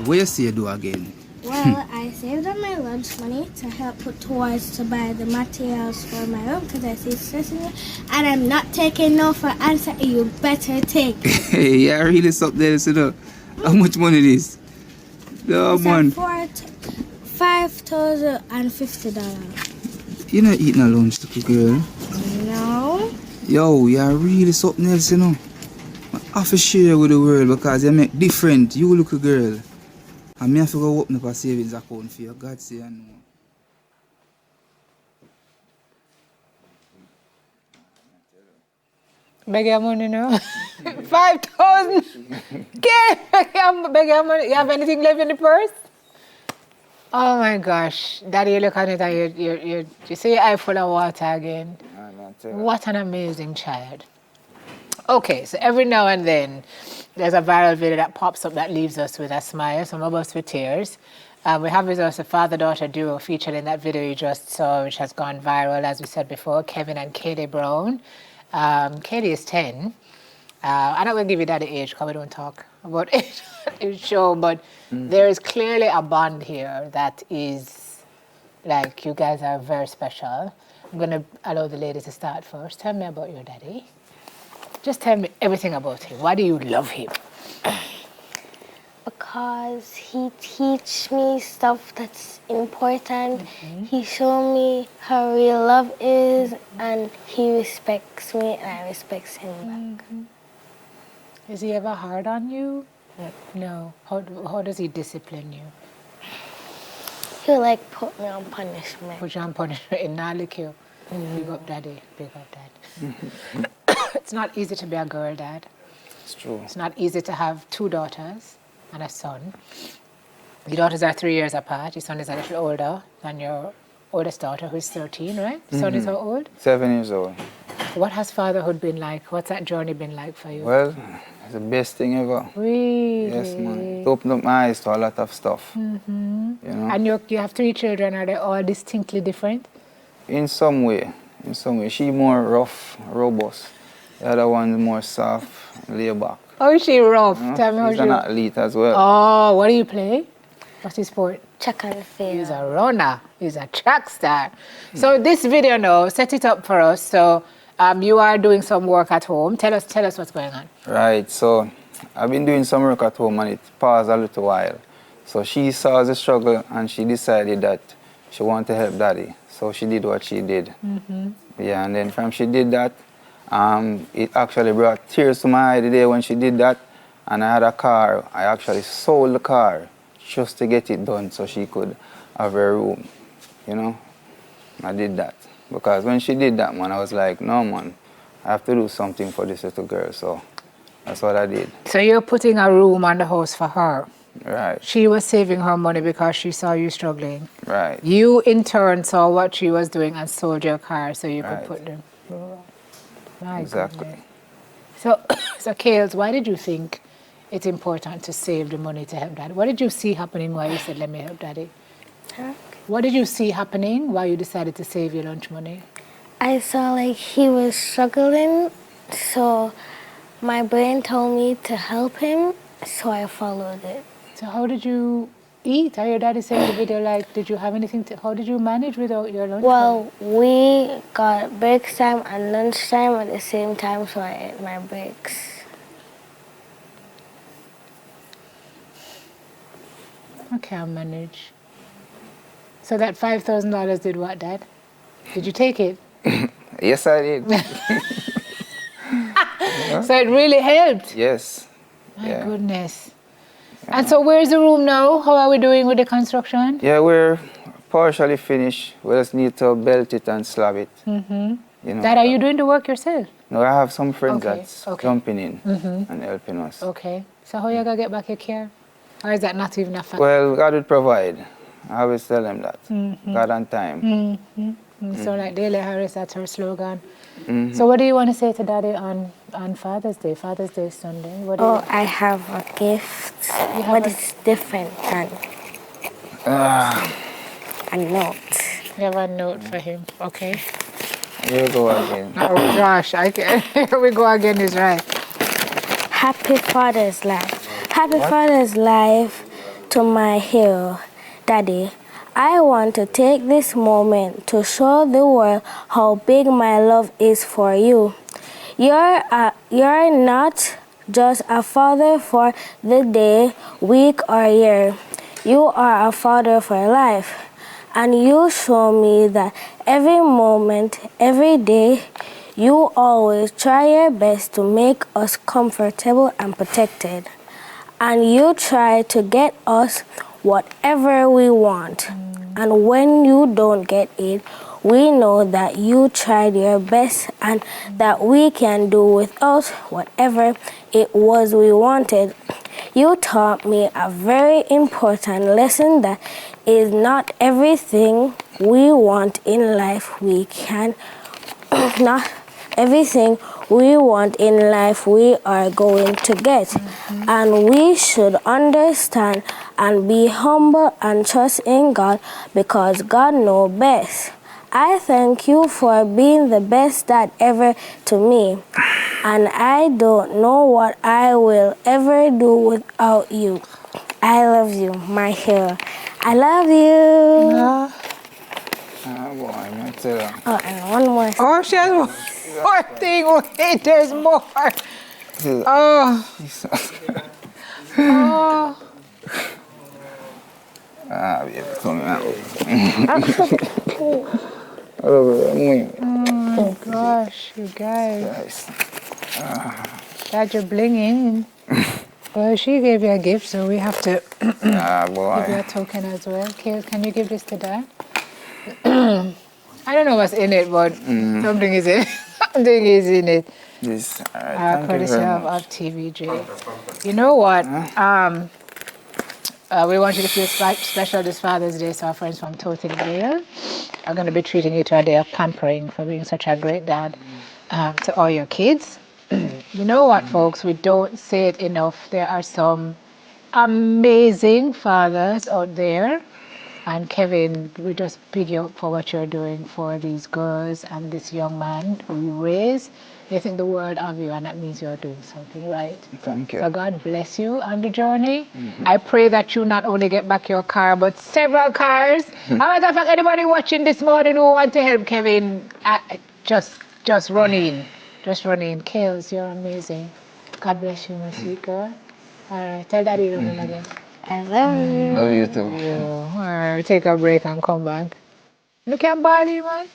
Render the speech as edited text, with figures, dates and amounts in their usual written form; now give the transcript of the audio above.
What you say you do again? Well, I saved up my lunch money to help put towards to buy the materials for my room because I see stressing you. And I'm not taking no for answer. You better take. Yeah, really something else, you know. How much money it is? No, man. $5,050. You not eating a lunch, little girl. No. Yo, you're really something else, you know. I have to share with the world because you make different. You look a girl. And me have to go open up a savings account for you. God say I know. Beg your money now. 5,000. Beg your money. You have anything left in the purse? Oh my gosh. Daddy, you look at it and you see your eye full of water again. What an amazing child. Okay, so every now and then there's a viral video that pops up that leaves us with a smile, some of us with tears. We have with us a father-daughter duo featured in that video you just saw, which has gone viral, as we said before, Kevin and Katie Brown. Katie is 10. I'm not going to give you that age because we don't talk about age in the show, but there is clearly a bond here that is, like, you guys are very special. I'm going to allow the ladies to start first. Tell me about your daddy. Just tell me everything about him. Why do you love him? Because he teach me stuff that's important. He show me how real love is, and he respects me, and I respect him back. Is he ever hard on you? No. How does he discipline you? He'll like put me on punishment. Put you on punishment and not lick you. Big up daddy. Big up dad. It's not easy to be a girl dad. It's true. It's not easy to have 2 daughters and a son. Your daughters are 3 years apart. Your son is a little older than your oldest daughter, who's 13, right? Your son is how old? 7 years old. What has fatherhood been like? What's that journey been like for you? Well, it's the best thing ever. Really? Yes, man. It opened up my eyes to a lot of stuff. You know? And you have 3 children. Are they all distinctly different? In some way. She more rough, robust. The other one's more soft, laid back. Oh, is she rough? You know? Tell me how She's an athlete as well. Oh, what do you play? What's his sport? Track and field. He's a runner. He's a track star. So this video now, set it up for us. So you are doing some work at home. Tell us what's going on. Right, so I've been doing some work at home and it paused a little while. So she saw the struggle and she decided that she wanted to help daddy. So she did what she did. Yeah, and then from she did that, it actually brought tears to my eye the day when she did that. And I had a car. I actually sold the car just to get it done so she could have her room. You know, I did that. Because when she did that, man, I was like, no, man, I have to do something for this little girl. So that's what I did. So you're putting a room on the house for her. Right. She was saving her money because she saw you struggling. Right. You, in turn, saw what she was doing and sold your car so you could put them. My Exactly. goodness. So Kales, why did you think it's important to save the money to help daddy? What did you see happening while you said, let me help daddy? What did you see happening while you decided to save your lunch money? I saw like he was struggling, so my brain told me to help him, so I followed it. So how did you eat? Your daddy said in the video, like, did you have anything to, how did you manage without your lunch? Well, we got break time and lunch time at the same time, so I ate my breaks. I can't manage. So that $5,000 did what, Dad? Did you take it? Yes, I did. So it really helped? Yes. My goodness. Yeah. And so where's the room now? How are we doing with the construction? Yeah, we're partially finished. We just need to belt it and slab it. You know, Dad, are you doing the work yourself? No, I have some friends that's jumping in and helping us. Okay. So how are you going to get back your car? Or is that not even a fact? Well, God will provide. I always tell them that. God on time. So like Dele Harris, that's her slogan. So what do you want to say to Daddy on Father's Day? Father's Day is Sunday. What do I have a gift, but it's different than a note. You have a note for him, okay. Here we go again. Oh gosh, here we go again is right. Happy Father's Life. Happy Father's Life to my hero, Daddy. I want to take this moment to show the world how big my love is for you. You're not just a father for the day, week, or year. You are a father for life. And you show me that every moment, every day, you always try your best to make us comfortable and protected. And you try to get us whatever we want. And when you don't get it, we know that you tried your best and that we can do without whatever it was we wanted. You taught me a very important lesson that is not everything we want in life we can not everything we want in life we are going to get. And we should understand and be humble and trust in God because God knows best. I thank you for being the best dad ever to me. And I don't know what I will ever do without you. I love you, my hero. I love you. Ah, boy, I tell you. Oh, and one more. Oh, she has one thing. Wait, there's more. Oh. Oh. Ah, baby, come here. Oh my gosh, you guys. guys. Dad, you're blinging. Well, she gave you a gift, so we have to Ah, give you boy. a token as well. Kale, can you give this to Dad? I don't know what's in it, but something is in it. Something is in it. This, thank you Courtesy very of much. TVJ. You know what? We want you to feel special this Father's Day, so our friends from Toting Vale are going to be treating you to a day of pampering for being such a great dad to all your kids. You know what, folks? We don't say it enough. There are some amazing fathers out there. And Kevin, we just big you up for what you're doing for these girls and this young man who you raise. They think the world of you, and that means you're doing something right. Thank you. So God bless you on the journey. I pray that you not only get back your car, but several cars. As a matter of fact, anybody watching this morning who want to help Kevin, just run in. Just run in. Kales, you're amazing. God bless you, my sweet girl. All right, tell Daddy you love him again. I love you. Love you too. Yeah. All right, take a break and come back. Look at Bali, man.